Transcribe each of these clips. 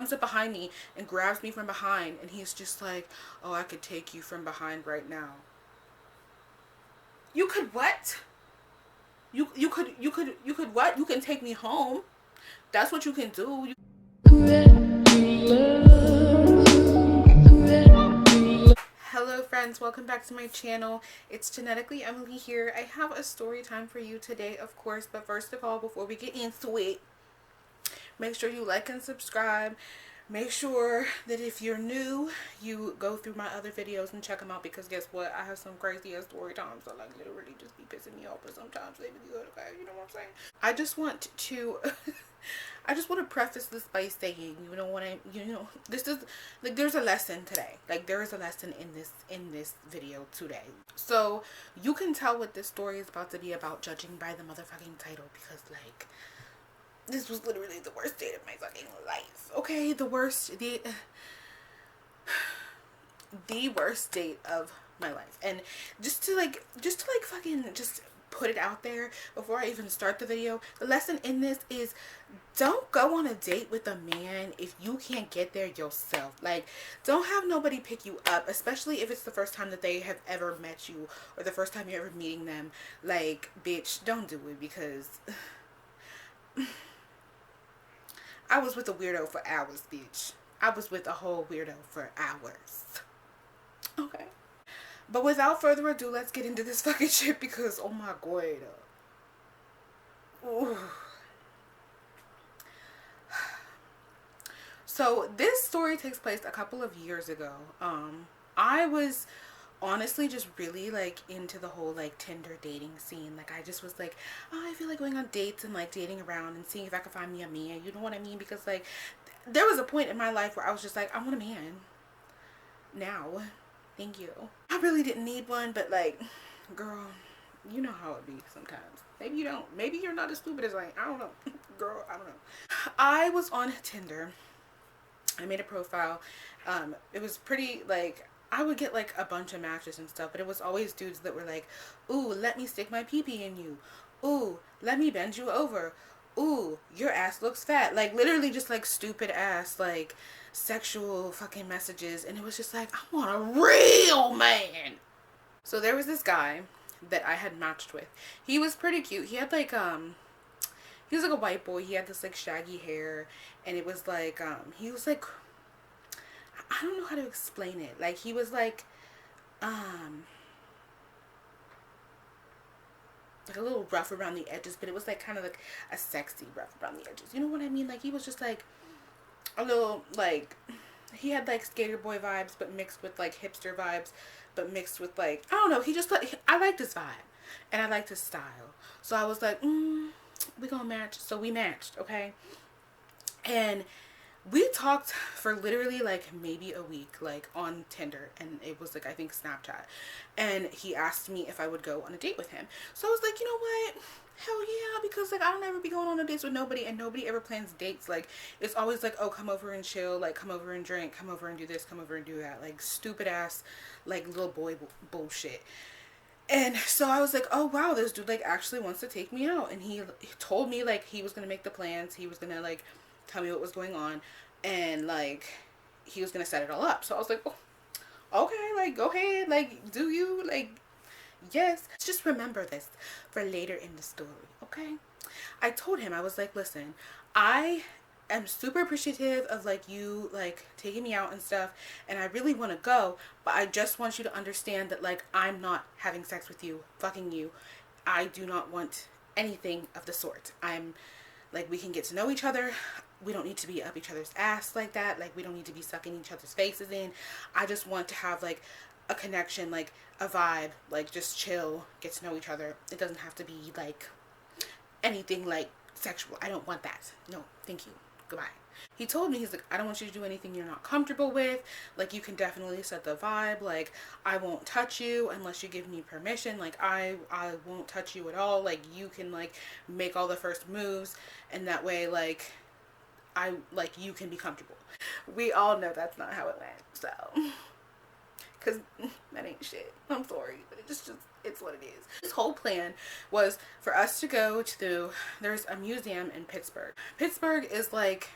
comes up behind me and grabs me from behind, and he's just like, oh, I could take you from behind right now. You could what? You could what? You can take me home. That's what you can do. Hello friends, welcome back to my channel. It's Genetically Emily here. I have a story time for you today, of course, but first of all, before we get into it, make sure you like and subscribe. Make sure that if you're new, you go through my other videos and check them out, because guess what? I have some crazy ass story times that like literally just be pissing me off, but sometimes they be good, okay? You know what I'm saying? I just want to I just want to preface this by saying, this is like there's a lesson today. Like there is a lesson in this video today. So you can tell what this story is about to be about judging by the motherfucking title, because like this was literally the worst date of my fucking life. Okay, the worst date of my life. And just to fucking just put it out there before I even start the video, the lesson in this is don't go on a date with a man if you can't get there yourself. Like, don't have nobody pick you up, especially if it's the first time that they have ever met you or the first time you're ever meeting them. Like, bitch, don't do it, because I was with a weirdo for hours, bitch. I was with a whole weirdo for hours. Okay. But without further ado, let's get into this fucking shit, because oh my god. Ooh. So this story takes place a couple of years ago. I was honestly just really like into the whole like Tinder dating scene. Like I just was like, oh, I feel like going on dates and like dating around and seeing if I could find me a man. You know what I mean? Because like there was a point in my life where I was just like, I want a man now. Thank you. I really didn't need one, but like, girl, you know how it be sometimes. Maybe you don't. Maybe you're not as stupid as I don't know. Girl, I don't know. I was on Tinder. I made a profile. It was pretty like, I would get like a bunch of matches and stuff, but it was always dudes that were like, ooh, let me stick my pee-pee in you. Ooh, let me bend you over. Ooh, your ass looks fat. Like literally just like stupid ass like sexual fucking messages. And it was just like, I want a real man. So there was this guy that I had matched with. He was pretty cute. He had like he was like a white boy. He had this like shaggy hair, and it was like he was like, I don't know how to explain it. Like he was like a little rough around the edges, but it was like kind of like a sexy rough around the edges. You know what I mean? Like he was just like a little like, he had like skater boy vibes, but mixed with like hipster vibes, but mixed with like, I don't know. He just like, I liked his vibe and I liked his style. So I was like, we gonna match. So we matched, okay? And we talked for literally like maybe a week, like on Tinder, and it was like I think Snapchat. And he asked me if I would go on a date with him. So I was like, you know what? Hell yeah, because like I don't ever be going on a dates with nobody, and nobody ever plans dates. Like it's always like, oh, come over and chill, like come over and drink, come over and do this, come over and do that, like stupid ass like little boy bullshit. And so I was like, oh wow, this dude like actually wants to take me out. And he told me like he was gonna make the plans, he was gonna like tell me what was going on, and like he was gonna set it all up. So I was like, oh, okay, like go ahead, like do you, like yes. Just remember this for later in the story, okay? I told him, I was like, listen, I am super appreciative of like you like taking me out and stuff, and I really want to go, but I just want you to understand that like I'm not having sex with you, fucking you. I do not want anything of the sort. I'm like, we can get to know each other. We don't need to be up each other's ass like that. Like we don't need to be sucking each other's faces in. I just want to have like a connection, like a vibe, like just chill, get to know each other. It doesn't have to be like anything like sexual. I don't want that. No, thank you. Goodbye. He told me, he's like, I don't want you to do anything you're not comfortable with. Like you can definitely set the vibe. Like I won't touch you unless you give me permission. Like I won't touch you at all. Like you can like make all the first moves, and that way like you can be comfortable. We all know that's not how it went. So because that ain't shit. I'm sorry, but it's what it is. This whole plan was for us to go to, there's a museum in Pittsburgh. Pittsburgh is like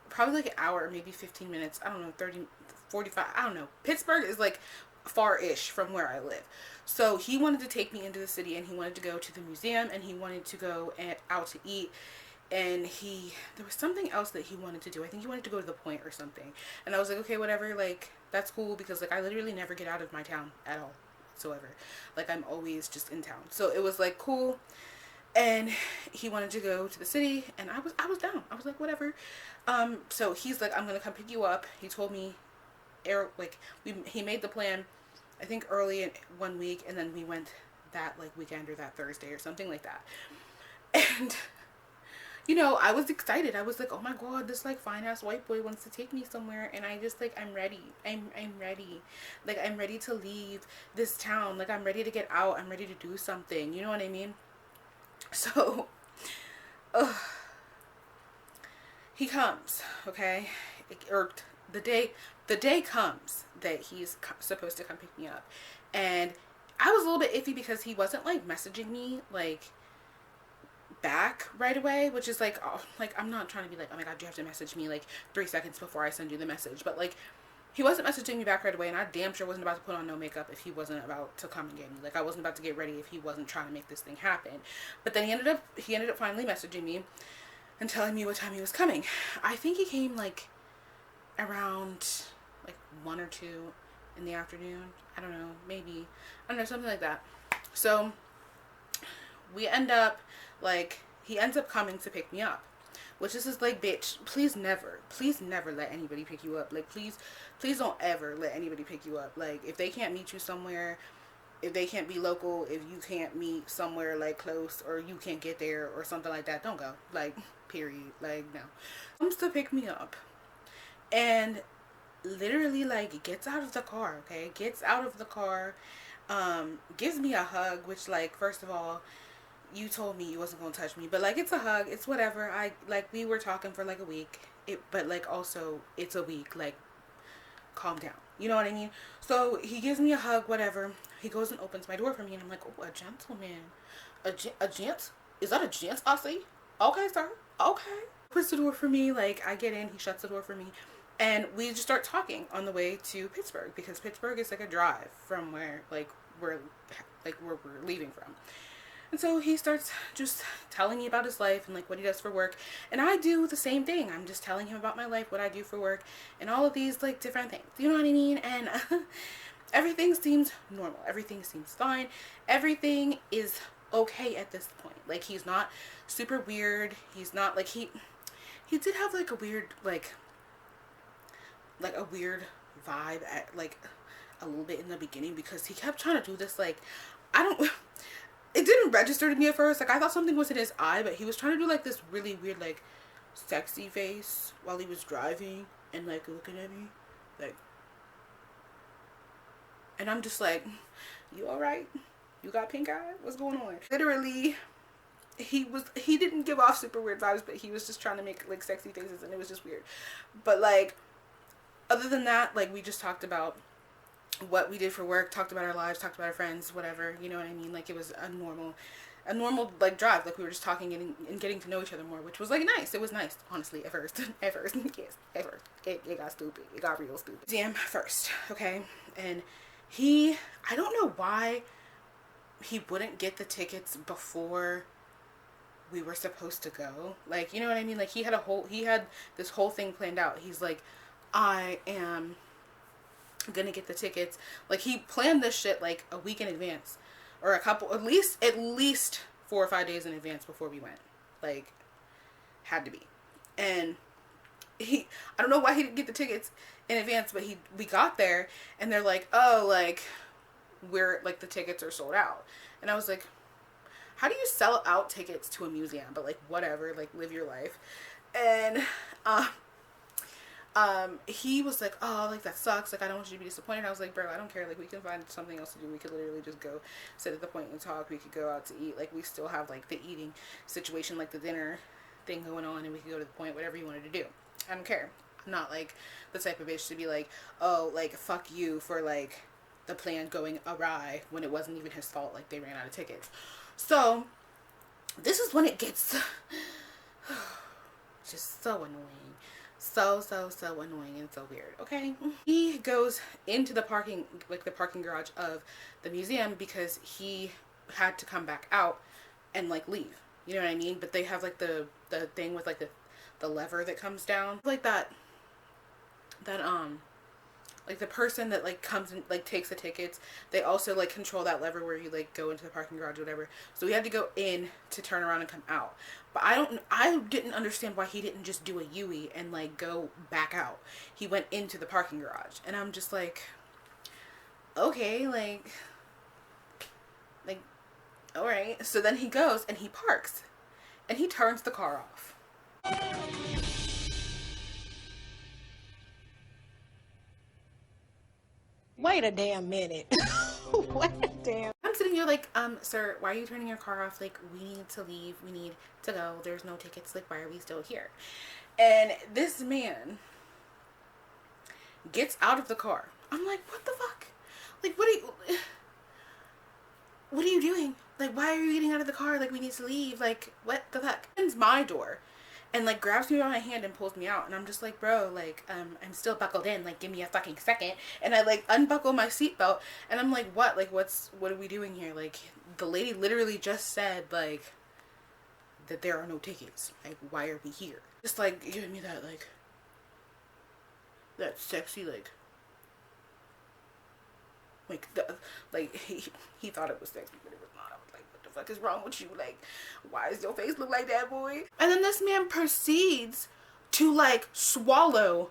probably like an hour, maybe 15 minutes. I don't know, 30, 45. I don't know. Pittsburgh is like far-ish from where I live. So he wanted to take me into the city, and he wanted to go to the museum, and he wanted to go out to eat. And there was something else that he wanted to do. I think he wanted to go to the point or something. And I was like, okay, whatever, like, that's cool, because like I literally never get out of my town at all whatsoever. Like, I'm always just in town. So it was like cool. And he wanted to go to the city, and I was down. I was like, whatever. So he's like, I'm gonna come pick you up. He told me, he made the plan, I think early in 1 week, and then we went that like weekend or that Thursday or something like that. And you know, I was excited. I was like, oh my god, this like fine ass white boy wants to take me somewhere, and I just like, I'm ready. I'm ready. Like, I'm ready to leave this town. Like, I'm ready to get out. I'm ready to do something. You know what I mean? So, he comes, okay? Or the day comes that he's supposed to come pick me up, and I was a little bit iffy because he wasn't like messaging me like back right away, which is like, oh, like, I'm not trying to be like, oh my god, you have to message me like 3 seconds before I send you the message, but like, he wasn't messaging me back right away, and I damn sure wasn't about to put on no makeup if he wasn't about to come and get me. Like, I wasn't about to get ready if he wasn't trying to make this thing happen. But then he ended up finally messaging me and telling me what time he was coming. I think he came like around like 1 or 2 in the afternoon. I don't know, maybe, I don't know, something like that. So we end up like, he ends up coming to pick me up, which is just like, bitch, please never let anybody pick you up. Like, please don't ever let anybody pick you up. Like, if they can't meet you somewhere, if they can't be local, if you can't meet somewhere like close, or you can't get there or something like that, don't go. Like, period. Like, no. Comes to pick me up, and literally like gets out of the car, okay? Gets out of the car, gives me a hug, which, like, first of all, you told me you wasn't gonna touch me, but like, it's a hug, it's whatever. I like, we were talking for like a week, but like, also, it's a week, like, calm down, you know what I mean? So he gives me a hug, whatever. He goes and opens my door for me, and I'm like, oh, a gentleman, a gent, is that a gent I see? Okay, sir, okay. Opens the door for me, like, I get in, he shuts the door for me, and we just start talking on the way to Pittsburgh, because Pittsburgh is like a drive from where we're leaving from. And so he starts just telling me about his life and like what he does for work. And I do the same thing. I'm just telling him about my life, what I do for work, and all of these like different things. You know what I mean? And everything seems normal. Everything seems fine. Everything is okay at this point. Like, he's not super weird. He's not like, he did have like a weird a weird vibe at like a little bit in the beginning, because he kept trying to do this like, it didn't register to me at first. Like, I thought something was in his eye, but he was trying to do like this really weird like sexy face while he was driving and like looking at me like, and I'm just like, you all right? You got pink eye? What's going on? Literally, he didn't give off super weird vibes, but he was just trying to make like sexy faces, and it was just weird. But like, other than that, like, we just talked about what we did for work, talked about our lives, talked about our friends, whatever, you know what I mean? Like, it was a normal like drive. Like, we were just talking and getting to know each other more, which was like nice. It was nice, honestly, at first. Yes, at first. It got stupid. It got real stupid. Damn, first, okay? And I don't know why he wouldn't get the tickets before we were supposed to go. Like, you know what I mean? Like, he had this whole thing planned out. He's like, I am gonna get the tickets. Like, he planned this shit like a week in advance, or at least 4 or 5 days in advance before we went. Like, had to be. And I don't know why he didn't get the tickets in advance, but we got there, and they're like, oh, like, we're like, the tickets are sold out. And I was like, how do you sell out tickets to a museum? But like, whatever, like, live your life. And he was like, oh, like, that sucks, like, I don't want you to be disappointed. I was like, bro, I don't care, like, we can find something else to do. We could literally just go sit at the point and talk. We could go out to eat. Like, we still have like the eating situation, like the dinner thing going on, and we could go to the point, whatever you wanted to do. I don't care. I'm not like the type of bitch to be like, oh, like, fuck you for like the plan going awry when it wasn't even his fault. Like, they ran out of tickets. So this is when it gets just so annoying. So annoying and so weird. Okay, he goes into the parking, like the parking garage of the museum, because he had to come back out and like leave, you know what I mean? But they have like the thing with like the lever that comes down, like that like the person that like comes and like takes the tickets, they also like control that lever where you like go into the parking garage or whatever. So we had to go in to turn around and come out. But I didn't understand why he didn't just do a U-E and like go back out. He went into the parking garage, and I'm just like, okay, like all right. So then he goes and he parks and he turns the car off. Wait a damn minute. Wait a damn. I'm sitting here like, sir, why are you turning your car off? Like, we need to leave. We need to go. There's no tickets. Like, why are we still here? And this man gets out of the car. I'm like, what the fuck? Like, what are you doing? Like, why are you getting out of the car? Like, we need to leave. Like, what the fuck? Opens my door and like grabs me by my hand and pulls me out, and I'm just like, bro, like, I'm still buckled in, like, give me a fucking second. And I like unbuckle my seatbelt, and I'm like, what are we doing here? Like, the lady literally just said like that there are no tickets, like, why are we here? Just like giving me that sexy like he thought it was sexy, but it was not. I was like, what the fuck is wrong with you? Like, why does your face look like that, boy? And then this man proceeds to like swallow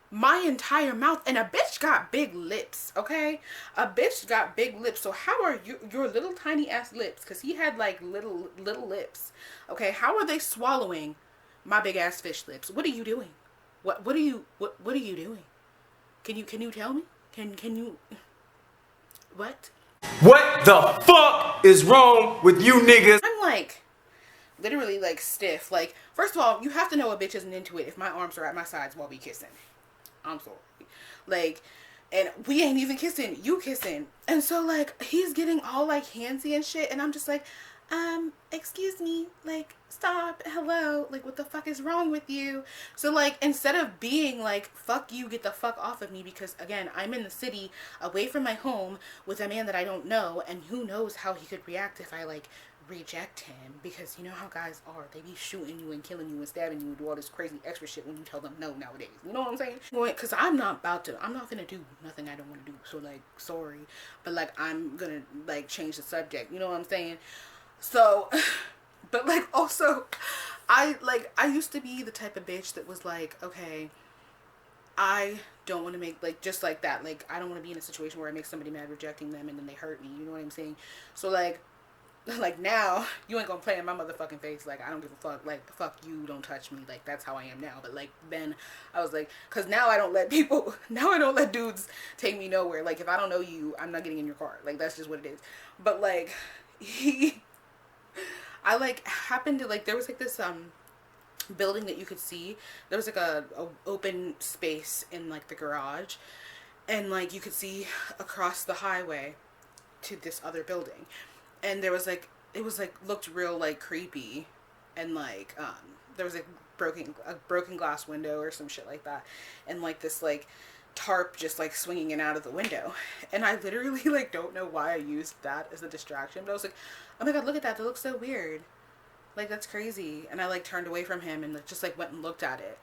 my entire mouth, and a bitch got big lips, okay? A bitch got big lips. So how are your little tiny ass lips, because he had like little lips, okay, how are they swallowing my big ass fish lips? What are you doing? What are you doing? Can you tell me? Can you what? What the fuck is wrong with you niggas? I'm like literally like stiff. Like, first of all, you have to know a bitch isn't into it if my arms are at my sides while we kissing. I'm sorry. Like, and we ain't even kissing, you kissing. And so like he's getting all like handsy and shit, and I'm just like, excuse me, like, stop, hello, like, what the fuck is wrong with you? So like, instead of being like, fuck you, get the fuck off of me, because again, I'm in the city away from my home with a man that I don't know, and who knows how he could react if I like reject him, because you know how guys are, they be shooting you and killing you and stabbing you and do all this crazy extra shit when you tell them no nowadays, you know what I'm saying? Because I'm not gonna do nothing I don't want to do, so like, sorry, but like, I'm gonna like change the subject, you know what I'm saying? So, but like, also, I used to be the type of bitch that was like, okay, I don't want to make, like, just like that, like, I don't want to be in a situation where I make somebody mad rejecting them and then they hurt me, you know what I'm saying? So like now, you ain't gonna play in my motherfucking face, like, I don't give a fuck, like, fuck you, don't touch me, like, that's how I am now. But like, then, I was like, cause now I don't let dudes take me nowhere. Like, if I don't know you, I'm not getting in your car, like, that's just what it is. But like, I like happened to like, there was like this building that you could see. There was like a open space in like the garage, and like you could see across the highway to this other building, and there was like, it was like, looked real like creepy, and like there was like a broken glass window or some shit like that, and like this like tarp just like swinging in out of the window. And I literally like don't know why I used that as a distraction, but I was like, oh my god, look at that, that looks so weird, like, that's crazy. And I like turned away from him and like just like went and looked at it,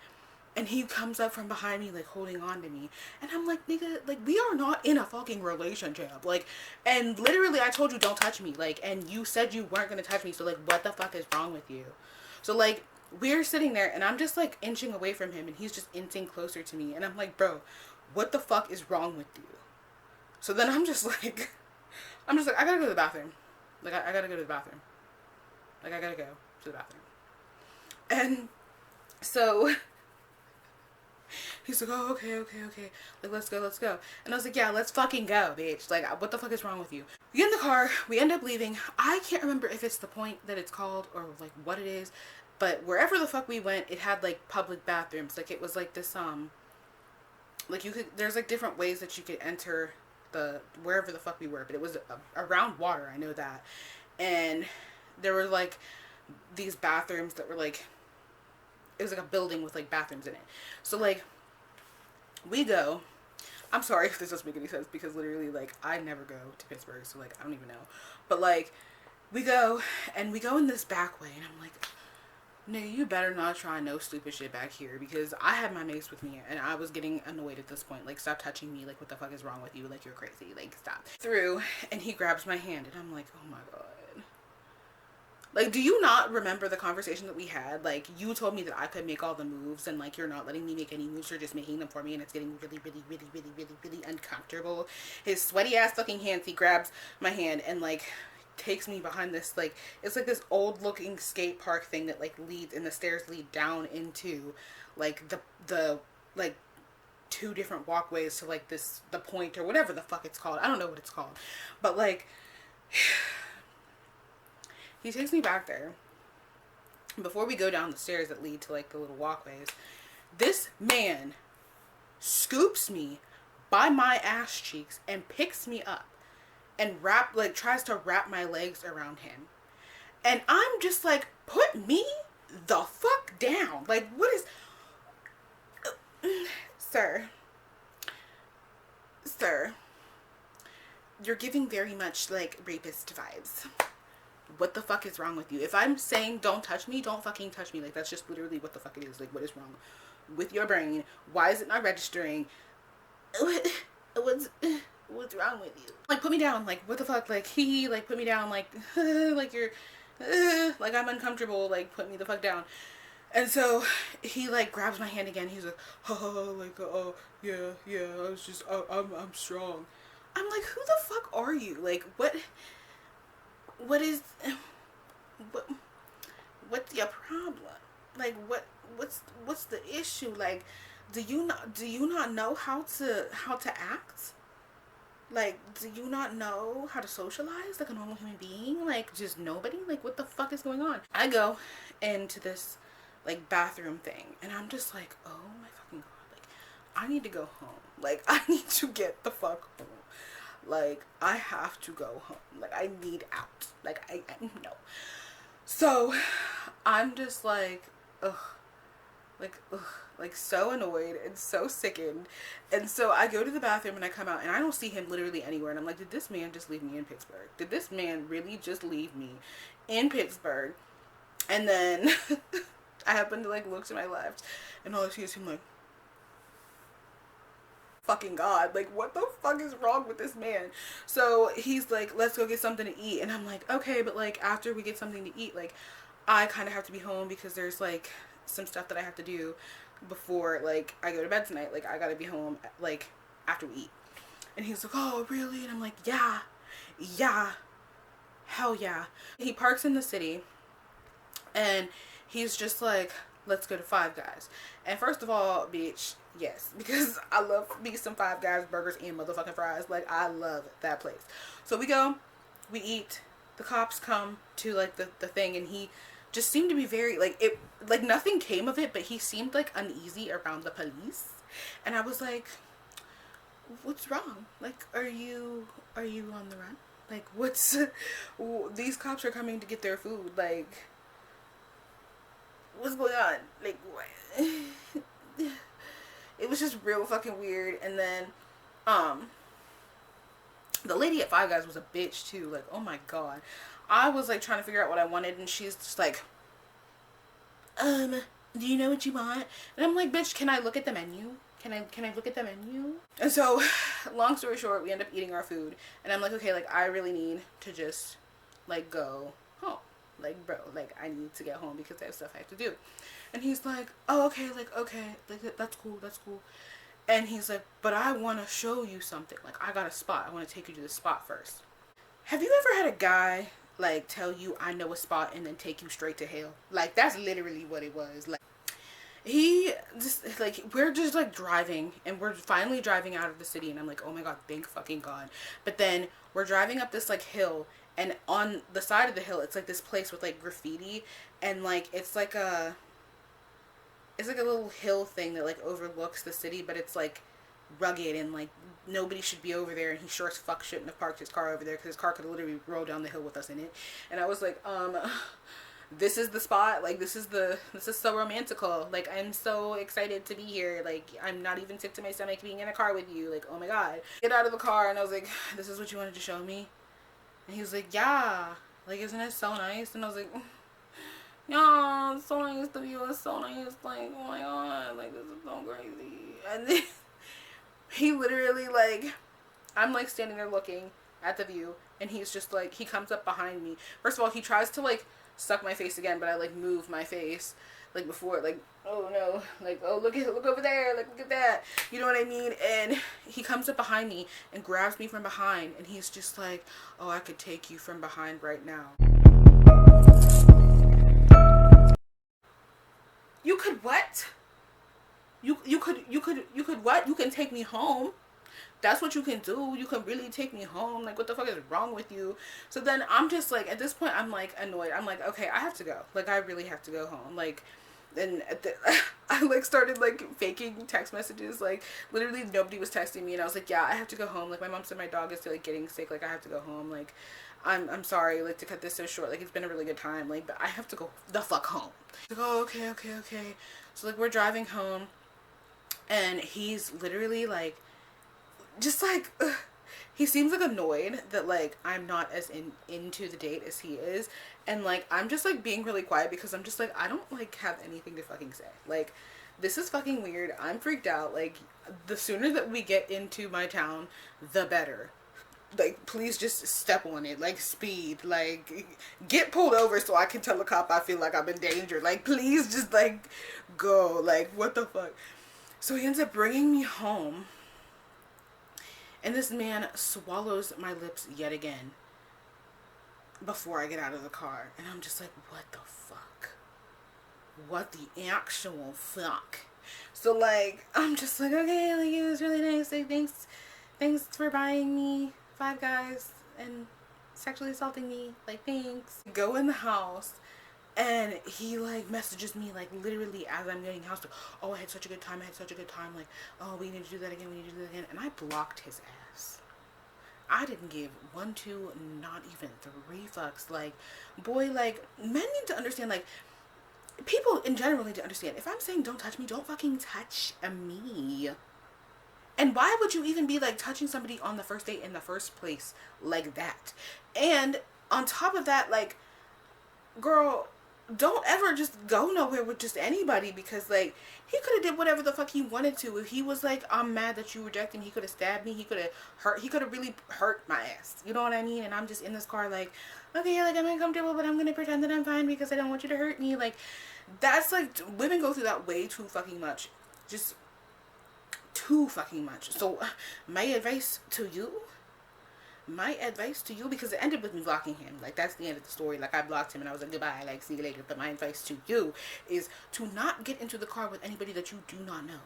and he comes up from behind me like holding on to me, and I'm like, nigga, like, we are not in a fucking relationship, like, and literally I told you don't touch me, like, and you said you weren't gonna touch me, so like, what the fuck is wrong with you? So like, we're sitting there and I'm just like inching away from him, and he's just inching closer to me, and I'm like, bro, what the fuck is wrong with you? So then I'm just like, I gotta go to the bathroom. Like, I gotta go to the bathroom. Like, I gotta go to the bathroom. And so he's like, oh, okay. Like, let's go. And I was like, yeah, let's fucking go, bitch. Like, what the fuck is wrong with you? We get in the car, we end up leaving. I can't remember if it's the point that it's called or like what it is, but wherever the fuck we went, it had like public bathrooms. Like, it was like this, like, you could, there's like different ways that you could enter the, wherever the fuck we were, but it was around water, I know that. And there were like these bathrooms that were like it was like a building with like bathrooms in it. So like we go, I'm sorry if this doesn't make any sense because literally like I never go to Pittsburgh, so like I don't even know. But like we go and we go in this back way and I'm like, nigga, you better not try no stupid shit back here because I had my mace with me and I was getting annoyed at this point. Like, stop touching me. Like, what the fuck is wrong with you? Like, you're crazy. Like, stop. Through and he grabs my hand and I'm like, oh my god. Like, do you not remember the conversation that we had? Like, you told me that I could make all the moves and, like, you're not letting me make any moves. You're just making them for me and it's getting really, really, really, really, really, really uncomfortable. His sweaty-ass fucking hands, he grabs my hand and, like, takes me behind this, like, it's like this old-looking skate park thing that, like, leads, and the stairs lead down into, like, the like, 2 different walkways to, like, the point or whatever the fuck it's called. I don't know what it's called. But, like... He takes me back there. Before we go down the stairs that lead to like the little walkways, this man scoops me by my ass cheeks and picks me up and tries to wrap my legs around him. And I'm just like, put me the fuck down. Like, what is... Sir, you're giving very much like rapist vibes. What the fuck is wrong with you? If I'm saying don't touch me, don't fucking touch me. Like, that's just literally what the fuck it is. Like, what is wrong with your brain? Why is it not registering? What's wrong with you? Like, put me down. Like, what the fuck? Like, like, put me down. Like, like you're, like, I'm uncomfortable. Like, put me the fuck down. And so he like grabs my hand again. He's like, oh, like, oh, yeah, I was just, I'm strong. I'm like, who the fuck are you? Like, what's your problem? Like, what's the issue? Like, do you not know how to act? Like, do you not know how to socialize like a normal human being? Like, just nobody? Like, what the fuck is going on? I go into this like bathroom thing and I'm just like, oh my fucking god, like, I need to go home. Like, I need to get the fuck home. Like, I have to go home. Like, I need out. Like, I no. So, I'm just like, ugh. Like, so annoyed and so sickened. And so, I go to the bathroom and I come out and I don't see him literally anywhere. And I'm like, did this man just leave me in Pittsburgh? Did this man really just leave me in Pittsburgh? And then, I happen to, like, look to my left. And all I see is him, like, fucking god, like, what the fuck is wrong with this man? So he's like, let's go get something to eat. And I'm like, okay, but like after we get something to eat, like I kind of have to be home because there's like some stuff that I have to do before like I go to bed tonight. Like, I gotta be home like after we eat. And he's like, oh really? And I'm like, yeah, hell yeah. He parks in the city and he's just like, let's go to Five Guys. And first of all, bitch, yes, because I love me some Five Guys burgers and motherfucking fries. Like, I love that place. So we go, we eat, the cops come to like the thing, and he just seemed to be very like, it like nothing came of it, but he seemed like uneasy around the police. And I was like, what's wrong? Like, are you on the run? Like, what's these cops are coming to get their food, like, what's going on? Like, what? It was just real fucking weird. And then the lady at Five Guys was a bitch too. Like, oh my god, I was like trying to figure out what I wanted and she's just like, do you know what you want? And I'm like, bitch, can I look at the menu? Can I look at the menu? And so, long story short, we end up eating our food and I'm like, okay, like, I really need to just like go home. Like, bro, like, I need to get home because I have stuff I have to do. And he's like, oh, okay, like, that's cool. And he's like, but I want to show you something. Like, I got a spot. I want to take you to the spot first. Have you ever had a guy, like, tell you, I know a spot, and then take you straight to hell? Like, that's literally what it was. Like, he just, like, we're just, like, driving, and we're finally driving out of the city, and I'm like, oh my god, thank fucking god. But then, we're driving up this, like, hill, and on the side of the hill, it's, like, this place with, like, graffiti, and, like, it's like a little hill thing that, like, overlooks the city, but it's, like, rugged, and, like, nobody should be over there, and he sure as fuck shouldn't have parked his car over there, because his car could literally roll down the hill with us in it. And I was like, this is the spot. Like, this is so romantical. Like, I'm so excited to be here. Like, I'm not even sick to my stomach being in a car with you. Like, oh my God. Get out of the car, and I was like, this is what you wanted to show me? And he was like, yeah. Like, isn't it so nice? And I was like, yeah, it's so nice to you. It's so nice. Like, oh my God. Like, this is so crazy. And then he literally, like, I'm, like, standing there looking at the view, and he's just, like, he comes up behind me. First of all, he tries to, like, suck my face again, but I, like, move my face, like, before, like, oh no, like, oh, look over there, like, look at that, you know what I mean? And he comes up behind me and grabs me from behind, and he's just like, oh, I could take you from behind right now. You could what? You could what? You can take me home. That's what you can do. You can really take me home. Like, what the fuck is wrong with you? So then I'm just like, at this point, I'm like annoyed. I'm like, okay, I have to go. Like, I really have to go home. Like, and I like started like faking text messages. Like, literally nobody was texting me, and I was like, yeah, I have to go home. Like, my mom said my dog is like getting sick. Like, I have to go home. Like, I'm sorry, like, to cut this so short. Like, it's been a really good time. Like, but I have to go the fuck home. Like, oh, okay. So like, we're driving home, and he's literally like, just like, he seems like annoyed that like I'm not as into the date as he is, and like I'm just like being really quiet because I'm just like, I don't like have anything to fucking say. Like, this is fucking weird. I'm freaked out. Like, the sooner that we get into my town, the better. Like, please just step on it. Like, speed. Like, get pulled over so I can tell the cop I feel like I'm in danger. Like, please just like go. Like, what the fuck. So he ends up bringing me home. And this man swallows my lips yet again before I get out of the car. And I'm just like, what the fuck? What the actual fuck? So, like, I'm just like, okay, like, it was really nice. Like, thanks for buying me 5 guys and sexually assaulting me. Like, thanks. Go in the house. And he, like, messages me, like, literally as I'm getting house. Oh, I had such a good time. Like, oh, we need to do that again. And I blocked his ass. I didn't give 1, 2, not even 3 fucks. Like, boy, like, men need to understand, like, people in general need to understand. If I'm saying don't touch me, don't fucking touch me. And why would you even be, like, touching somebody on the first date in the first place like that? And on top of that, like, girl, don't ever just go nowhere with just anybody, because like he could have did whatever the fuck he wanted to. If he was like, I'm mad that you rejected me, he could have stabbed me, he could have really hurt my ass, you know what I mean? And I'm just in this car like, okay, like, I'm uncomfortable, but I'm gonna pretend that I'm fine because I don't want you to hurt me. Like, that's like, women go through that way too fucking much, just too fucking much. So my advice to you, because it ended with me blocking him. Like, that's the end of the story. Like, I blocked him and I was like, goodbye, like, see you later. But my advice to you is to not get into the car with anybody that you do not know.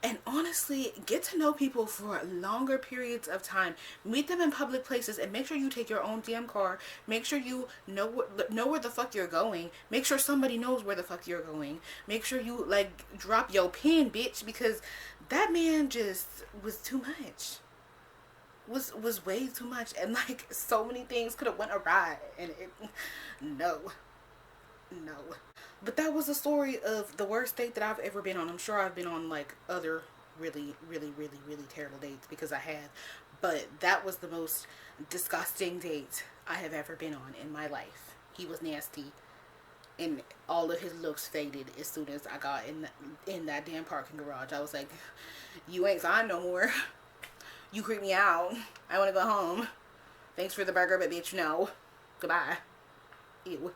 And honestly, get to know people for longer periods of time. Meet them in public places, and make sure you take your own damn car. Make sure you know where the fuck you're going. Make sure somebody knows where the fuck you're going. Make sure you, like, drop your pin, bitch, because that man just was too much. Was way too much, and like, so many things could have went awry, and no. But that was the story of the worst date that I've ever been on. I'm sure I've been on like other really terrible dates, because I have, but that was the most disgusting date I have ever been on in my life. He was nasty, and all of his looks faded as soon as I got in that damn parking garage. I was like, you ain't fine no more. You creep me out. I want to go home. Thanks for the burger, but bitch, no. Goodbye. Ew.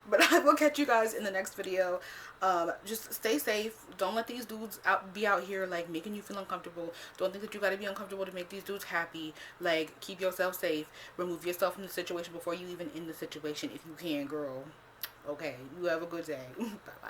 But I will catch you guys in the next video. Just stay safe. Don't let these dudes be out here, like, making you feel uncomfortable. Don't think that you got to be uncomfortable to make these dudes happy. Like, keep yourself safe. Remove yourself from the situation before you even in the situation, if you can, girl. Okay. You have a good day. Bye-bye.